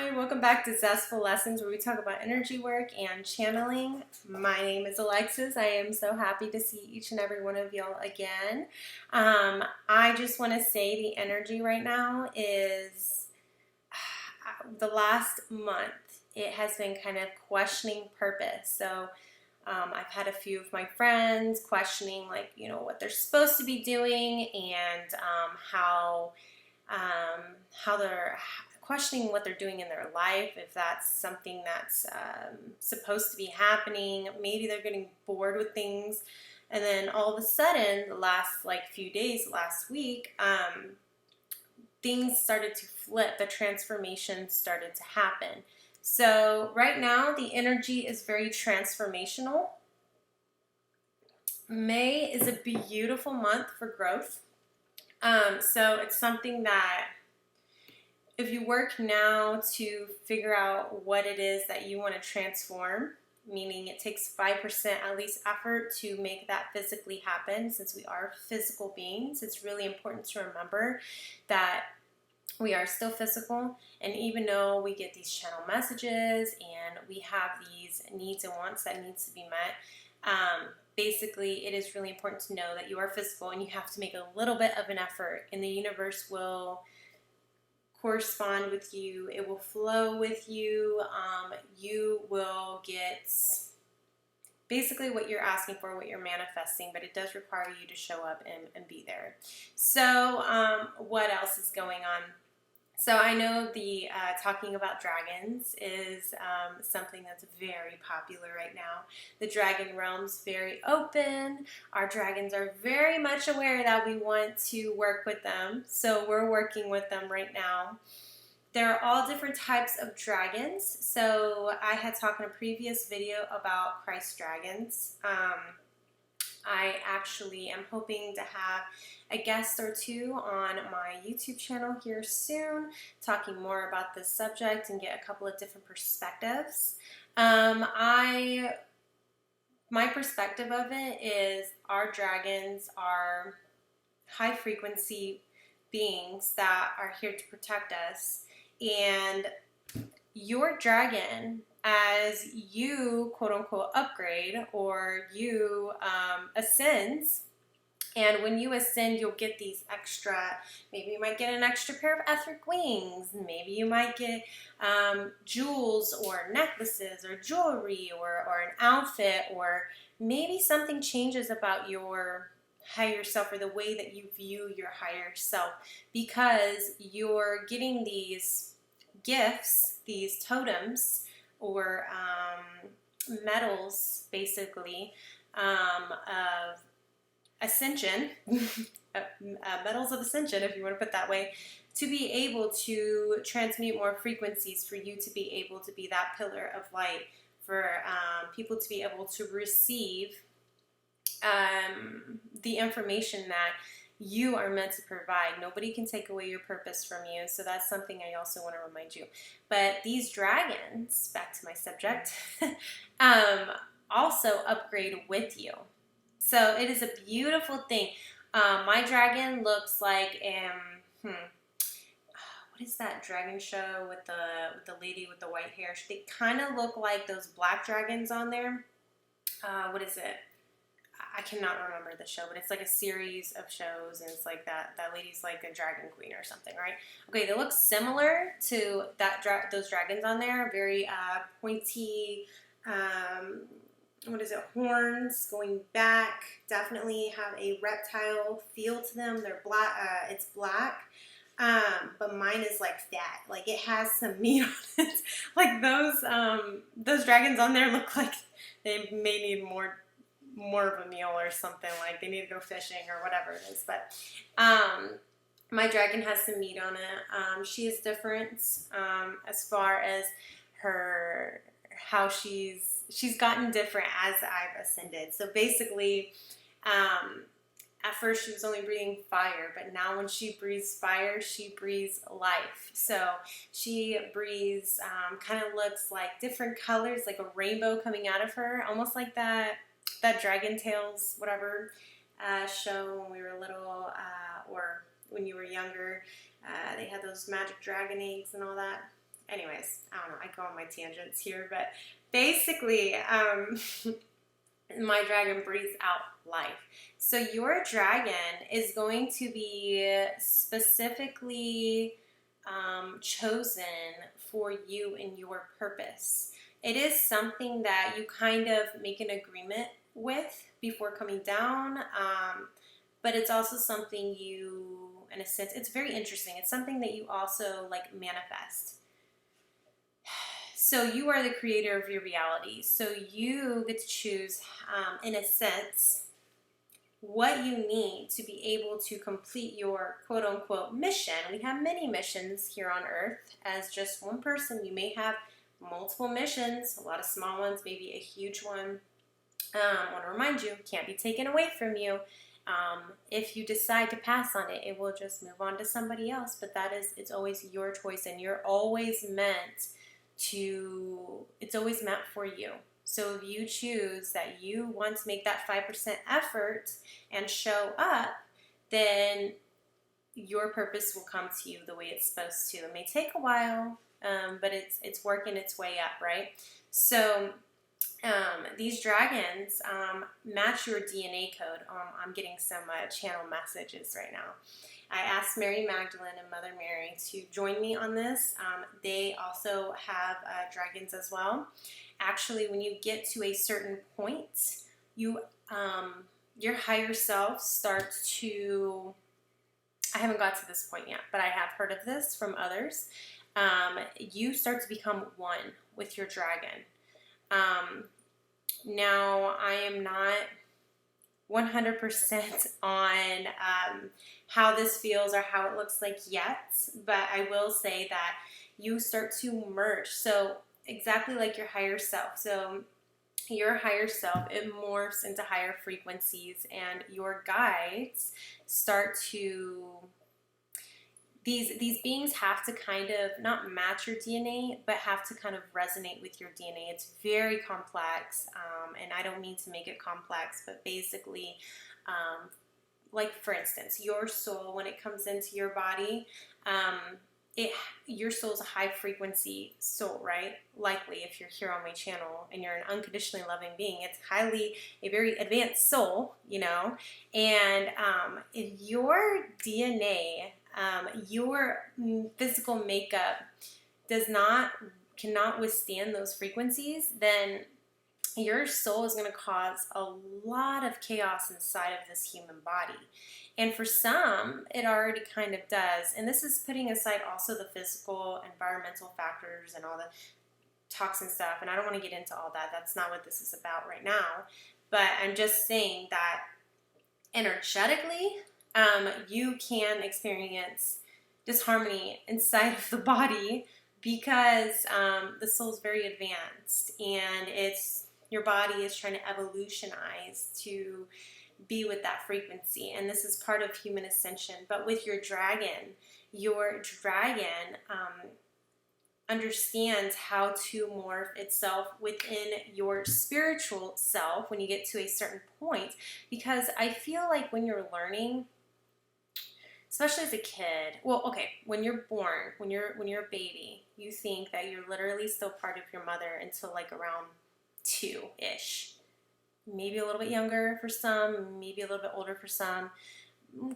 Hi, welcome back to Zestful Lessons, where we talk about energy work and channeling. My name is Alexis. I am so happy to see each and every one of y'all again. I just want to say the energy right now is the last month. It has been kind of questioning purpose. So I've had a few of my friends questioning, like, what they're supposed to be doing and how they're questioning what they're doing in their life, if that's something that's supposed to be happening. Maybe they're getting bored with things, and then all of a sudden, the last few days, last week, things started to flip. The transformation started to happen. So right now, the energy is very transformational. May is a beautiful month for growth. So it's something that if you work now to figure out what it is that you want to transform, meaning it takes 5% at least effort to make that physically happen, since we are physical beings, it's really important to remember that we are still physical, and even though we get these channel messages and we have these needs and wants that needs to be met, basically it is really important to know that you are physical and you have to make a little bit of an effort, and the universe will correspond with you. It will flow with you. You will get basically what you're asking for, what you're manifesting, but it does require you to show up and be there. So what else is going on? So I know the talking about dragons is something that's very popular right now. The dragon realm's very open. Our dragons are very much aware that we want to work with them. So we're working with them right now. There are all different types of dragons. So I had talked in a previous video about Christ dragons. I actually am hoping to have a guest or two on my YouTube channel here soon, talking more about this subject and get a couple of different perspectives. My perspective of it is our dragons are high frequency beings that are here to protect us, and your dragon, as you quote unquote upgrade or you ascend, and when you ascend you'll get these extra, maybe you might get an extra pair of etheric wings, maybe you might get jewels or necklaces or jewelry or an outfit, or maybe something changes about your higher self or the way that you view your higher self, because you're getting these gifts, these totems, or medals, basically, of ascension, medals of ascension, if you want to put it that way, to be able to transmute more frequencies, for you to be able to be that pillar of light, for people to be able to receive the information that you are meant to provide. Nobody can take away your purpose from you, so that's something I also want to remind you. But these dragons, back to my subject, also upgrade with you. So it is a beautiful thing. My dragon looks like what is that dragon show with the lady with the white hair? They kind of look like those black dragons on there. What is it? I cannot remember the show, but it's like a series of shows, and it's like that lady's like a dragon queen or something, right? Okay, they look similar to those dragons on there. Very pointy, horns going back. Definitely have a reptile feel to them. They're black. It's black. But mine is like fat. Like it has some meat on it. Like those dragons on there look like they may need more of a meal or something, like they need to go fishing or whatever it is. But my dragon has some meat on it. She is different as far as how she's gotten different as I've ascended. So basically, at first she was only breathing fire, but now when she breathes fire, she breathes life. So she breathes, kind of looks like different colors, like a rainbow coming out of her, almost like that Dragon Tales, whatever, show when we were little, or when you were younger. They had those magic dragon eggs and all that. anyways, I don't know, I go on my tangents here, but basically, my dragon breathes out life. So your dragon is going to be specifically chosen for you and your purpose. It is something that you kind of make an agreement with before coming down, but it's also something you, in a sense, it's very interesting. It's something that you also like manifest. So you are the creator of your reality. So you get to choose, in a sense, what you need to be able to complete your quote unquote mission. We have many missions here on earth. As just one person, you may have multiple missions, a lot of small ones, maybe a huge one. I want to remind you, can't be taken away from you. If you decide to pass on it, it will just move on to somebody else. But it's always your choice, and you're always meant to, it's always meant for you. So if you choose that you want to make that 5% effort and show up, then your purpose will come to you the way it's supposed to. It may take a while, but it's working its way up, right? So these dragons match your DNA code. I'm getting some channel messages right now. I asked Mary Magdalene and Mother Mary to join me on this. They also have dragons as well. Actually, when you get to a certain point, your higher self starts to, I haven't got to this point yet, but I have heard of this from others. You start to become one with your dragon. Now, I am not 100% on how this feels or how it looks like yet, but I will say that you start to merge. So exactly like your higher self. So your higher self, it morphs into higher frequencies, and your guides start to, these beings have to kind of not match your DNA, but have to kind of resonate with your DNA. It's very complex, and I don't mean to make it complex, but basically, like for instance, your soul, when it comes into your body, your soul's a high frequency soul, right? Likely, if you're here on my channel and you're an unconditionally loving being, it's highly a very advanced soul, you know. And if your DNA, your physical makeup cannot withstand those frequencies, then your soul is going to cause a lot of chaos inside of this human body. And for some, it already kind of does. And this is putting aside also the physical, environmental factors and all the toxin stuff. And I don't want to get into all that. That's not what this is about right now. But I'm just saying that energetically, you can experience disharmony inside of the body because the soul is very advanced, and your body is trying to evolutionize to be with that frequency, and this is part of human ascension. But with your dragon understands how to morph itself within your spiritual self when you get to a certain point, because I feel like when you're learning, especially as a kid, well, okay, when you're born, when you're a baby, you think that you're literally still part of your mother until like around 2-ish. Maybe a little bit younger for some, maybe a little bit older for some.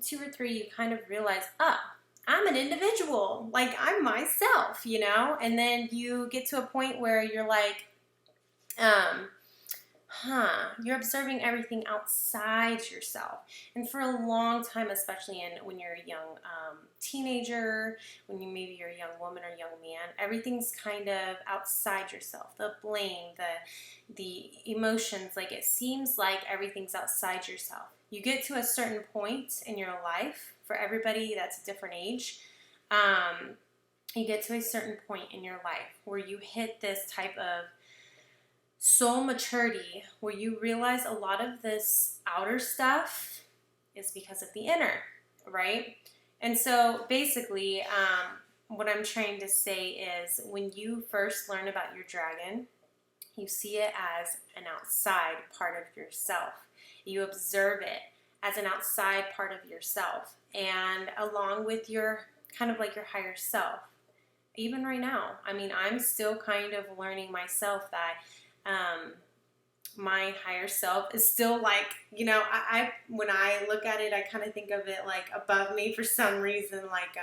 2 or 3, you kind of realize, I'm an individual, like I'm myself, you know? And then you get to a point where you're like, you're observing everything outside yourself. And for a long time, especially when you're a young teenager, maybe you're a young woman or young man, everything's kind of outside yourself. The blame, the emotions, like it seems like everything's outside yourself. You get to a certain point in your life, for everybody that's a different age, you get to a certain point in your life where you hit this type of soul maturity where you realize a lot of this outer stuff is because of the inner, right? And so basically, what I'm trying to say is when you first learn about your dragon, you see it as an outside part of yourself. You observe it as an outside part of yourself, and along with your kind of like your higher self. even right now. I mean, I'm still kind of learning myself that my higher self is still like, you know, I when I look at it, I kind of think of it like above me for some reason, like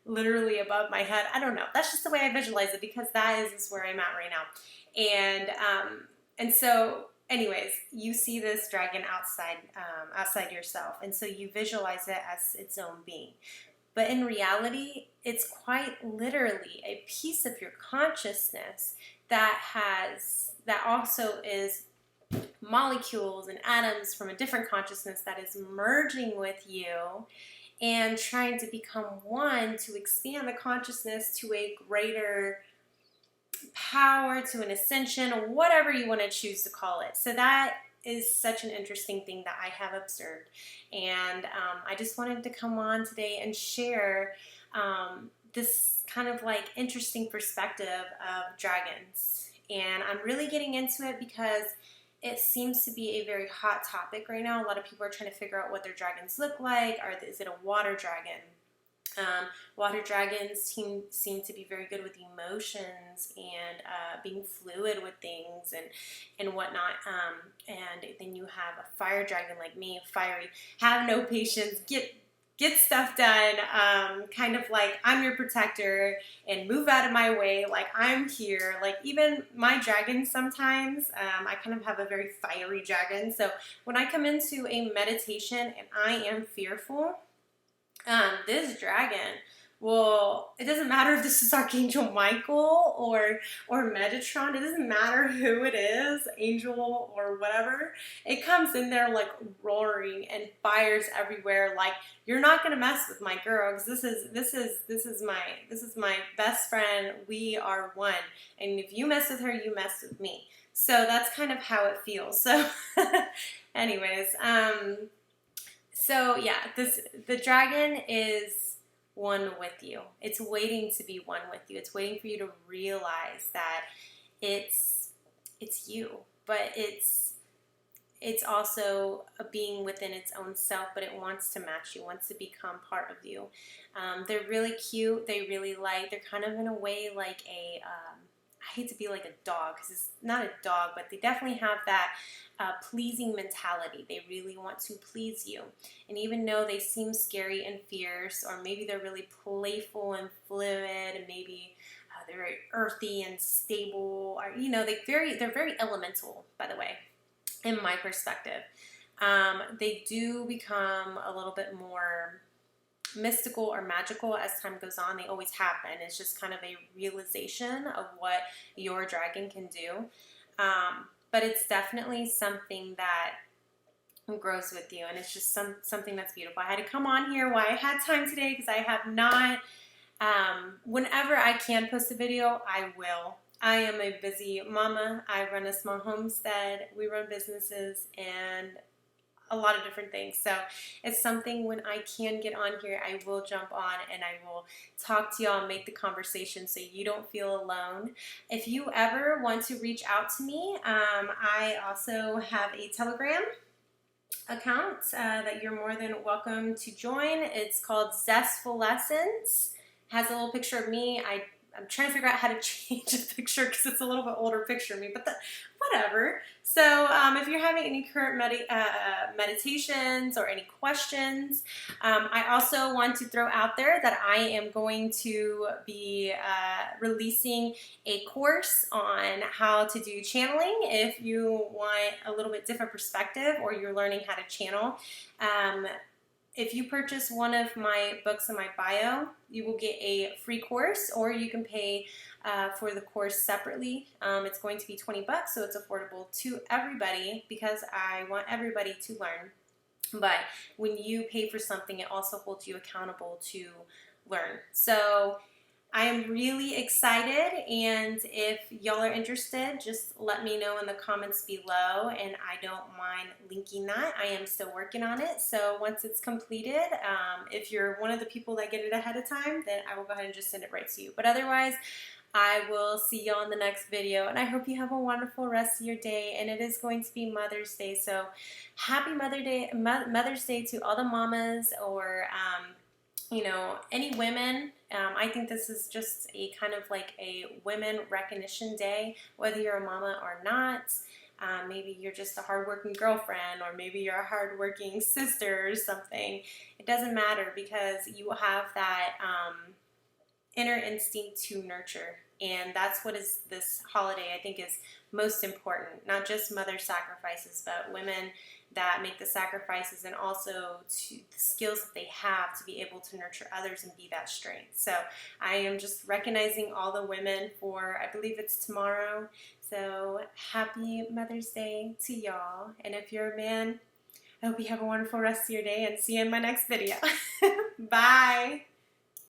literally above my head. I don't know. That's just the way I visualize it, because that is where I'm at right now. And so anyways, you see this dragon outside yourself, and so you visualize it as its own being. But in reality, it's quite literally a piece of your consciousness that also is molecules and atoms from a different consciousness that is merging with you and trying to become one, to expand the consciousness to a greater power, to an ascension, or whatever you want to choose to call it. So that is such an interesting thing that I have observed. And I just wanted to come on today and share this kind of like interesting perspective of dragons. And I'm really getting into it because it seems to be a very hot topic right now. A lot of people are trying to figure out what their dragons look like. Is it a water dragon? Water dragons seem to be very good with emotions and being fluid with things and whatnot. And then you have a fire dragon like me, fiery, have no patience, get stuff done, kind of like I'm your protector and move out of my way, like I'm here. Like even my dragons sometimes, I kind of have a very fiery dragon. So when I come into a meditation and I am fearful, this dragon will, it doesn't matter if this is Archangel Michael or Metatron, it doesn't matter who it is, angel or whatever, it comes in there like roaring and fires everywhere, like you're not gonna mess with my girl, because this is my best friend, we are one, and if you mess with her, you mess with me. So that's kind of how it feels. So anyways, so yeah, the dragon is one with you. It's waiting to be one with you. It's waiting for you to realize that it's you, but it's also a being within its own self, but it wants to match you, wants to become part of you. They're really cute. They really they're kind of in a way like I hate to be like a dog, because it's not a dog, but they definitely have that pleasing mentality. They really want to please you. And even though they seem scary and fierce, or maybe they're really playful and fluid, and maybe they're very earthy and stable, or you know, they're very elemental, by the way, in my perspective. They do become a little bit more mystical or magical as time goes on. They always happen. It's just kind of a realization of what your dragon can do. But it's definitely something that grows with you, and it's just something that's beautiful. I had to come on here while I had time today, because I have not, whenever I can post a video, I will. I am a busy mama. I run a small homestead. We run businesses and a lot of different things. So it's something when I can get on here, I will jump on and I will talk to y'all and make the conversation so you don't feel alone. If you ever want to reach out to me, I also have a Telegram account that you're more than welcome to join. It's called Zestful Lessons. Has a little picture of me. I'm trying to figure out how to change the picture because it's a little bit older picture of me, but whatever. So if you're having any current meditations or any questions, I also want to throw out there that I am going to be releasing a course on how to do channeling if you want a little bit different perspective or you're learning how to channel. If you purchase one of my books in my bio, you will get a free course, or you can pay for the course separately. It's going to be $20, so it's affordable to everybody because I want everybody to learn. But when you pay for something, it also holds you accountable to learn. So I am really excited, and if y'all are interested, just let me know in the comments below, and I don't mind linking that. I am still working on it, so once it's completed, if you're one of the people that get it ahead of time, then I will go ahead and just send it right to you. But otherwise, I will see y'all in the next video, and I hope you have a wonderful rest of your day, and it is going to be Mother's Day, so happy Mother's Day to all the mamas, or you know, any women, I think this is just a kind of like a women recognition day, whether you're a mama or not. Maybe you're just a hardworking girlfriend, or maybe you're a hardworking sister or something. It doesn't matter, because you have that inner instinct to nurture. And that's what is this holiday, I think, is most important. Not just mother sacrifices, but women that make the sacrifices, and also to the skills that they have to be able to nurture others and be that strength. So I am just recognizing all the women for, I believe it's tomorrow. So happy Mother's Day to y'all. And if you're a man, I hope you have a wonderful rest of your day, and see you in my next video. Bye.